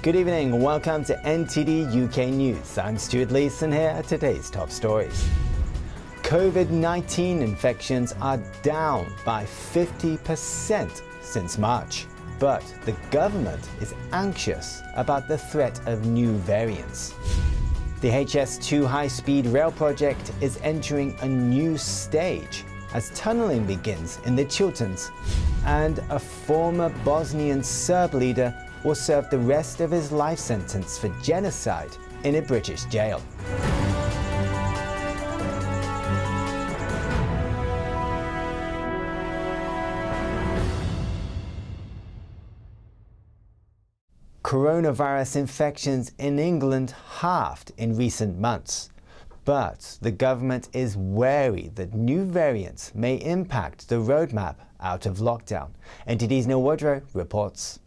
Good evening and welcome to NTD UK News. I'm Stuart Leeson. Here are today's top stories. COVID-19 infections are down by 50% since March, but the government is anxious about the threat of new variants. The HS2 high-speed rail project is entering a new stage as tunnelling begins in the Chilterns, and a former Bosnian Serb leader will serve the rest of his life sentence for genocide in a British jail. Coronavirus infections in England halved in recent months, but the government is wary that new variants may impact the roadmap out of lockdown. NTD's Neil Woodrow reports.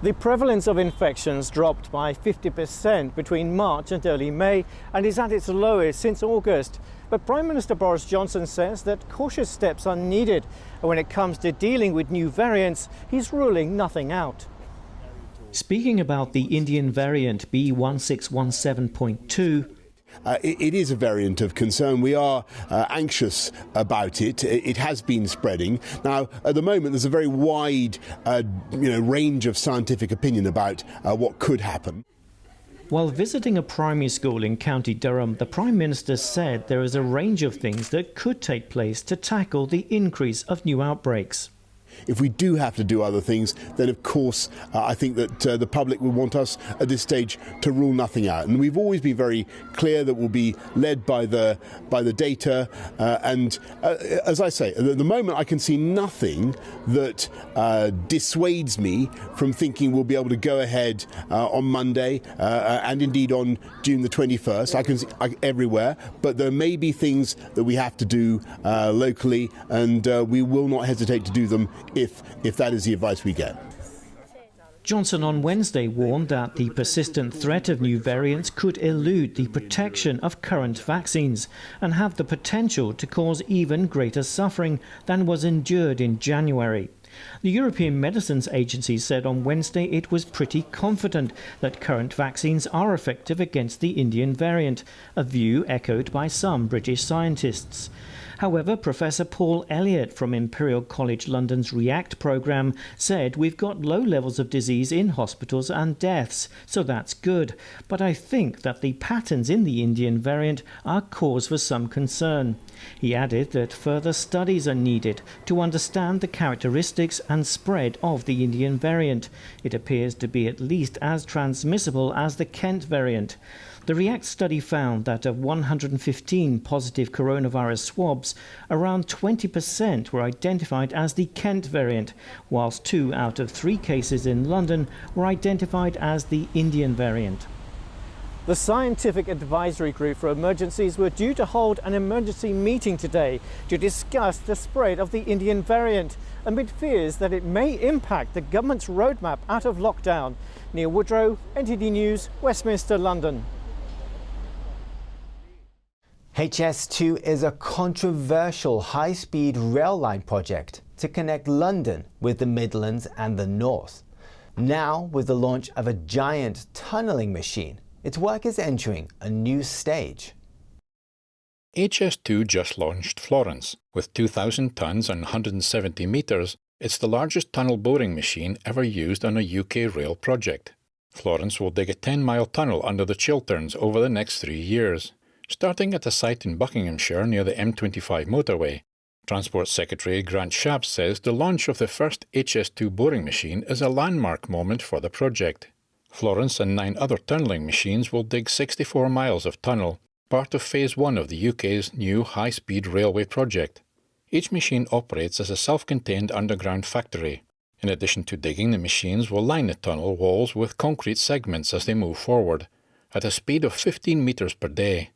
The prevalence of infections dropped by 50% between March and early May and is at its lowest since August. But Prime Minister Boris Johnson says that cautious steps are needed. And when it comes to dealing with new variants, he's ruling nothing out. Speaking about the Indian variant B1617.2, it is a variant of concern. We are anxious about it. It has been spreading. Now, at the moment, there's a very wide range of scientific opinion about what could happen. While visiting a primary school in County Durham, the Prime Minister said there is a range of things that could take place to tackle the increase of new outbreaks. If we do have to do other things, then of course I think that the public will want us at this stage to rule nothing out. And we've always been very clear that we'll be led by the data. And as I say, at the moment I can see nothing that dissuades me from thinking we'll be able to go ahead on Monday and indeed on June the 21st. I can see everywhere, but there may be things that we have to do locally, and we will not hesitate to do them if that is the advice we get. Johnson on Wednesday warned that the persistent threat of new variants could elude the protection of current vaccines and have the potential to cause even greater suffering than was endured in January. The European Medicines Agency said on Wednesday it was pretty confident that current vaccines are effective against the Indian variant, a view echoed by some British scientists. However, Professor Paul Elliott from Imperial College London's REACT programme said we've got low levels of disease in hospitals and deaths, so that's good. But I think that the patterns in the Indian variant are cause for some concern. He added that further studies are needed to understand the characteristics and spread of the Indian variant. It appears to be at least as transmissible as the Kent variant. The REACT study found that of 115 positive coronavirus swabs, around 20% were identified as the Kent variant, whilst 2 out of 3 cases in London were identified as the Indian variant. The Scientific Advisory Group for Emergencies were due to hold an emergency meeting today to discuss the spread of the Indian variant, amid fears that it may impact the government's roadmap out of lockdown. Neil Woodrow, NTD News, Westminster, London. HS2 is a controversial high-speed rail line project to connect London with the Midlands and the North. Now, with the launch of a giant tunnelling machine, its work is entering a new stage. HS2 just launched Florence. With 2,000 tonnes and 170 metres, it's the largest tunnel boring machine ever used on a UK rail project. Florence will dig a 10-mile tunnel under the Chilterns over the next 3 years. Starting at a site in Buckinghamshire near the M25 motorway, Transport Secretary Grant Shapps says the launch of the first HS2 boring machine is a landmark moment for the project. Florence and 9 other tunnelling machines will dig 64 miles of tunnel, part of Phase 1 of the UK's new high-speed railway project. Each machine operates as a self-contained underground factory. In addition to digging, the machines will line the tunnel walls with concrete segments as they move forward, at a speed of 15 metres per day.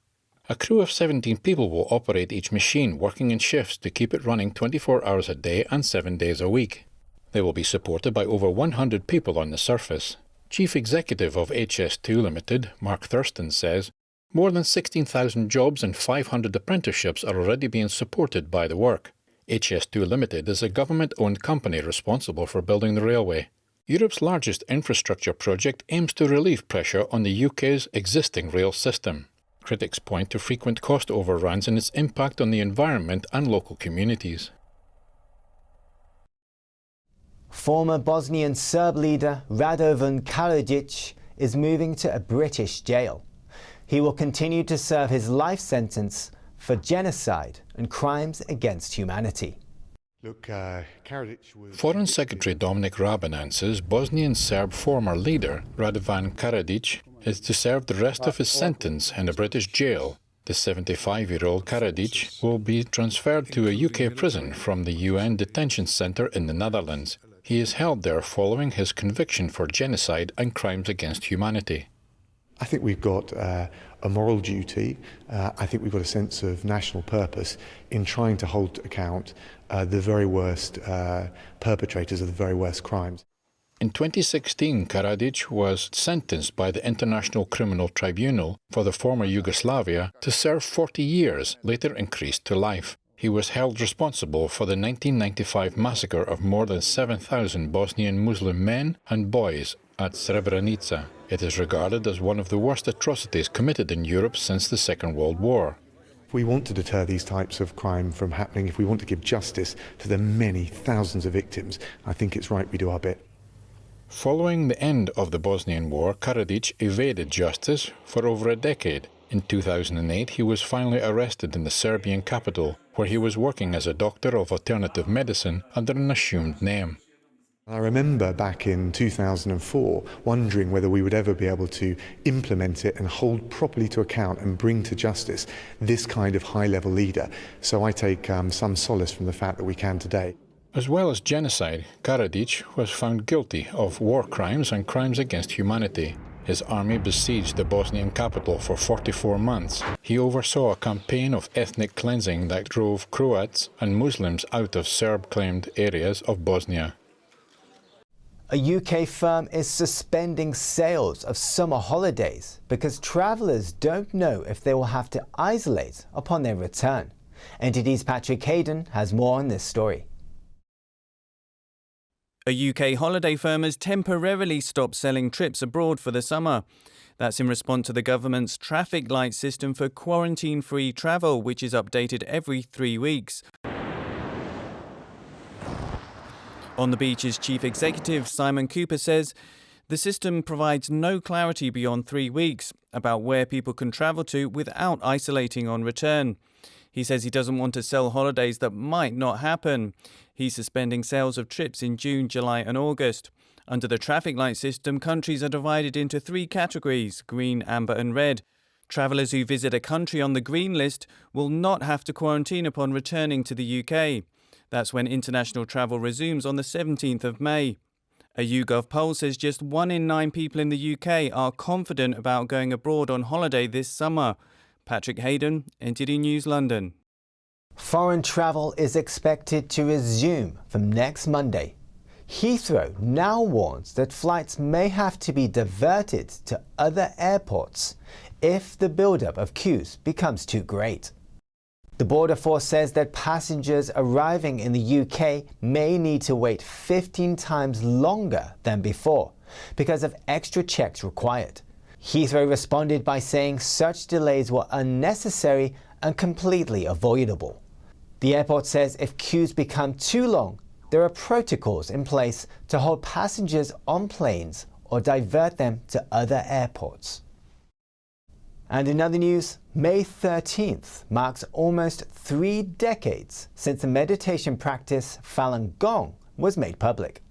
A crew of 17 people will operate each machine, working in shifts to keep it running 24 hours a day and 7 days a week. They will be supported by over 100 people on the surface. Chief Executive of HS2 Limited, Mark Thurston, says, more than 16,000 jobs and 500 apprenticeships are already being supported by the work. HS2 Limited is a government-owned company responsible for building the railway. Europe's largest infrastructure project aims to relieve pressure on the UK's existing rail system. Critics point to frequent cost overruns and its impact on the environment and local communities. Former Bosnian Serb leader Radovan Karadzic is moving to a British jail. He will continue to serve his life sentence for genocide and crimes against humanity. Foreign Secretary Dominic Raab announces Bosnian Serb former leader Radovan Karadzic is to serve the rest of his sentence in a British jail. The 75-year-old Karadzic will be transferred to a UK prison from the UN detention centre in the Netherlands. He is held there following his conviction for genocide and crimes against humanity. I think we've got a moral duty. I think we've got a sense of national purpose in trying to hold to account the very worst perpetrators of the very worst crimes. In 2016, Karadzic was sentenced by the International Criminal Tribunal for the former Yugoslavia to serve 40 years, later increased to life. He was held responsible for the 1995 massacre of more than 7,000 Bosnian Muslim men and boys at Srebrenica. It is regarded as one of the worst atrocities committed in Europe since the Second World War. If we want to deter these types of crime from happening, if we want to give justice to the many thousands of victims, I think it's right we do our bit. Following the end of the Bosnian War, Karadzic evaded justice for over a decade. In 2008, he was finally arrested in the Serbian capital, where he was working as a doctor of alternative medicine under an assumed name. I remember back in 2004 wondering whether we would ever be able to implement it and hold properly to account and bring to justice this kind of high-level leader. So I take some solace from the fact that we can today. As well as genocide, Karadzic was found guilty of war crimes and crimes against humanity. His army besieged the Bosnian capital for 44 months. He oversaw a campaign of ethnic cleansing that drove Croats and Muslims out of Serb-claimed areas of Bosnia. A UK firm is suspending sales of summer holidays because travellers don't know if they will have to isolate upon their return. NTD's Patrick Hayden has more on this story. A UK holiday firm has temporarily stopped selling trips abroad for the summer. That's in response to the government's traffic light system for quarantine-free travel, which is updated every 3 weeks. On the Beach's chief executive, Simon Cooper, says the system provides no clarity beyond 3 weeks about where people can travel to without isolating on return. He says he doesn't want to sell holidays that might not happen. He's suspending sales of trips in June, July and August. Under the traffic light system, countries are divided into 3 categories: green, amber and red. Travellers who visit a country on the green list will not have to quarantine upon returning to the UK. That's when international travel resumes on the 17th of May. A YouGov poll says just 1 in 9 people in the UK are confident about going abroad on holiday this summer. Patrick Hayden, NTD News, London. Foreign travel is expected to resume from next Monday. Heathrow now warns that flights may have to be diverted to other airports if the build-up of queues becomes too great. The Border Force says that passengers arriving in the UK may need to wait 15 times longer than before because of extra checks required. Heathrow responded by saying such delays were unnecessary and completely avoidable. The airport says if queues become too long, there are protocols in place to hold passengers on planes or divert them to other airports. And in other news, May 13th marks almost 3 decades since the meditation practice Falun Gong was made public.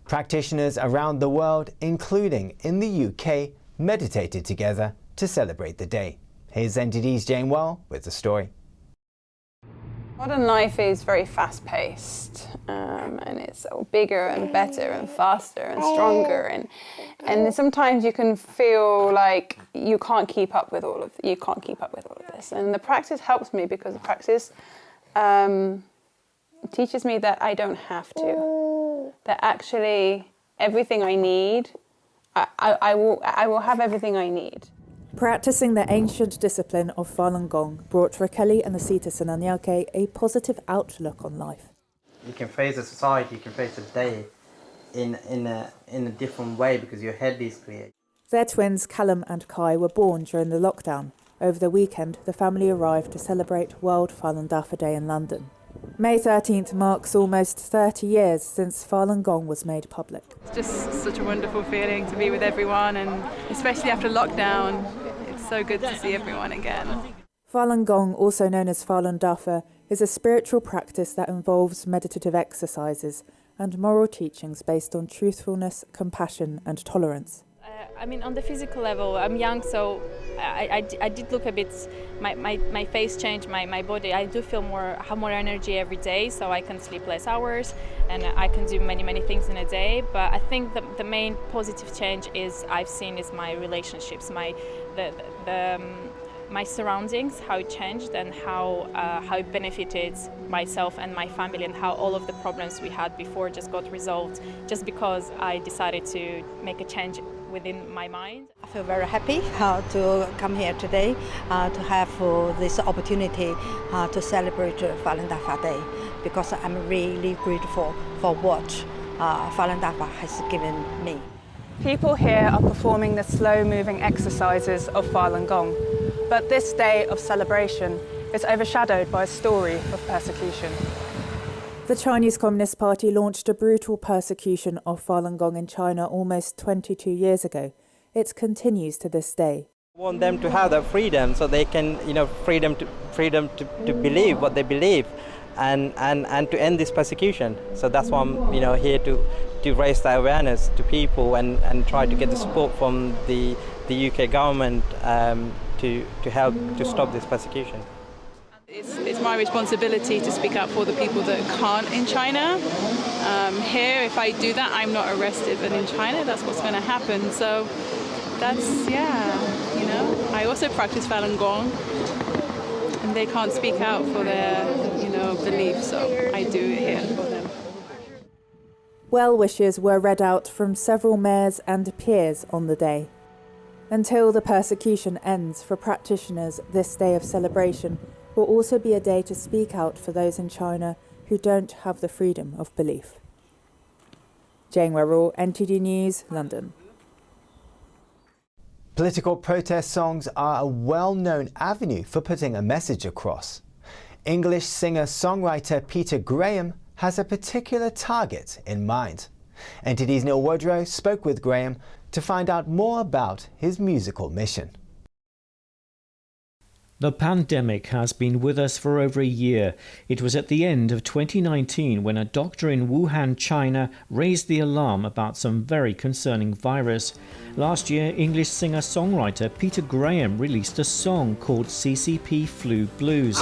Practitioners around the world, including in the UK, meditated together to celebrate the day. Here's NTD's Jane Well with the story. Modern life is very fast-paced, and it's bigger and better and faster and stronger, and sometimes you can feel like you can't keep up with all of this. And the practice helps me because the practice teaches me that I don't have to. That actually everything I need, I will have everything I need. Practicing the ancient discipline of Falun Gong brought Rakeli and Asita Sananyake a positive outlook on life. You can face the society, you can face the day in a different way because your head is clear. Their twins Callum and Kai were born during the lockdown. Over the weekend, the family arrived to celebrate World Falun Dafa Day in London. May 13th marks almost 30 years since Falun Gong was made public. It's just such a wonderful feeling to be with everyone, and especially after lockdown, it's so good to see everyone again. Falun Gong, also known as Falun Dafa, is a spiritual practice that involves meditative exercises and moral teachings based on truthfulness, compassion and tolerance. I mean, on the physical level, I'm young, so I did look a bit, my face changed, my body. I do feel have more energy every day, so I can sleep less hours and I can do many things in a day. But I think the main positive change I've seen is my relationships, my surroundings, how it changed and how it benefited myself and my family, and how all of the problems we had before just got resolved just because I decided to make a change within my mind. I feel very happy to come here today to have this opportunity to celebrate Falun Dafa Day, because I'm really grateful for what Falun Dafa has given me. People here are performing the slow-moving exercises of Falun Gong, but this day of celebration is overshadowed by a story of persecution. The Chinese Communist Party launched a brutal persecution of Falun Gong in China almost 22 years ago. It continues to this day. I want them to have that freedom, so they can, freedom to believe what they believe, and to end this persecution. So that's why I'm, here to raise the awareness to people and try to get the support from the UK government to help to stop this persecution. It's my responsibility to speak up for the people that can't in China. Here, if I do that, I'm not arrested, but in China, that's what's going to happen. So that's, I also practice Falun Gong, and they can't speak out for their, beliefs, so I do it here for them. Well wishes were read out from several mayors and peers on the day. Until the persecution ends for practitioners, this day of celebration will also be a day to speak out for those in China who don't have the freedom of belief. Jane Werrell, NTD News, London. Political protest songs are a well-known avenue for putting a message across. English singer-songwriter Peter Graham has a particular target in mind. NTD's Neil Woodrow spoke with Graham to find out more about his musical mission. The pandemic has been with us for over a year. It was at the end of 2019 when a doctor in Wuhan, China, raised the alarm about some very concerning virus. Last year, English singer-songwriter Peter Graham released a song called CCP Flu Blues.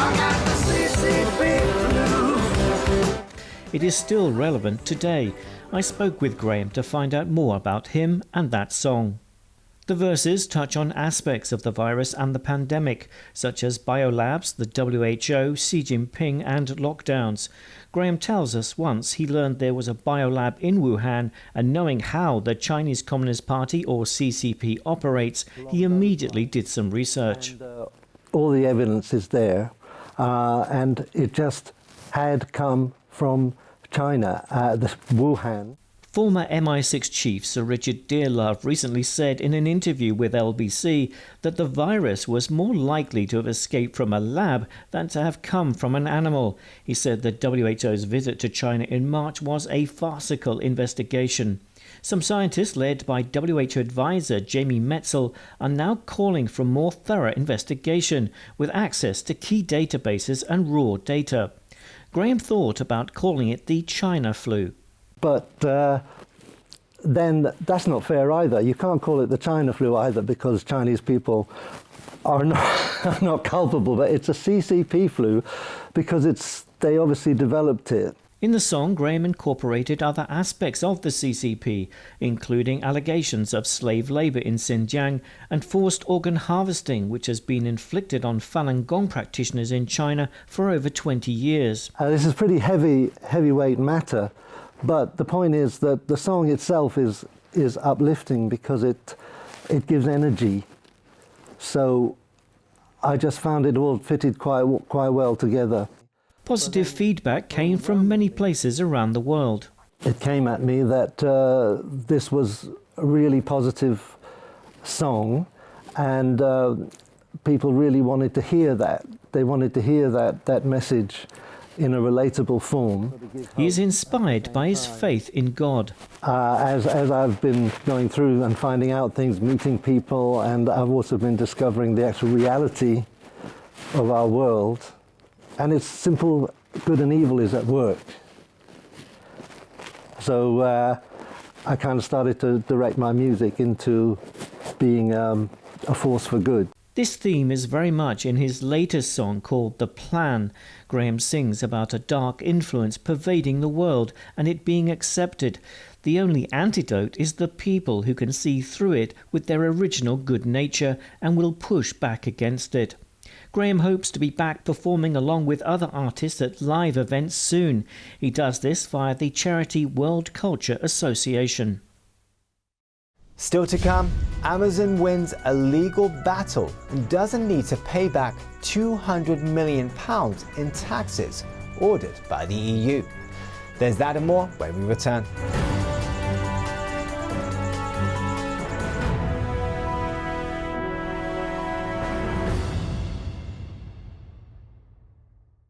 It is still relevant today. I spoke with Graham to find out more about him and that song. The verses touch on aspects of the virus and the pandemic, such as biolabs, the WHO, Xi Jinping and lockdowns. Graham tells us once he learned there was a biolab in Wuhan, and knowing how the Chinese Communist Party or CCP operates, he immediately did some research. And, all the evidence is there, and it just had come from China, Wuhan. Former MI6 chief Sir Richard Dearlove recently said in an interview with LBC that the virus was more likely to have escaped from a lab than to have come from an animal. He said the WHO's visit to China in March was a farcical investigation. Some scientists, led by WHO advisor Jamie Metzel, are now calling for more thorough investigation with access to key databases and raw data. Graham thought about calling it the China flu. But then that's not fair either. You can't call it the China flu either, because Chinese people are not culpable. But it's a CCP flu because they obviously developed it. In the song, Graham incorporated other aspects of the CCP, including allegations of slave labour in Xinjiang and forced organ harvesting, which has been inflicted on Falun Gong practitioners in China for over 20 years. This is pretty heavyweight matter. But the point is that the song itself is uplifting because it gives energy. So I just found it all fitted quite well together. Positive feedback came from many places around the world. It came at me that this was a really positive song, and people really wanted to hear that. They wanted to hear that message in a relatable form. He is inspired by his faith in God. As I've been going through and finding out things, meeting people, and I've also been discovering the actual reality of our world, and it's simple, good and evil is at work. So I kind of started to direct my music into being a force for good. This theme is very much in his latest song called The Plan. Graham sings about a dark influence pervading the world and it being accepted. The only antidote is the people who can see through it with their original good nature and will push back against it. Graham hopes to be back performing along with other artists at live events soon. He does this via the charity World Culture Association. Still to come, Amazon wins a legal battle and doesn't need to pay back £200 million in taxes ordered by the EU. There's that and more when we return.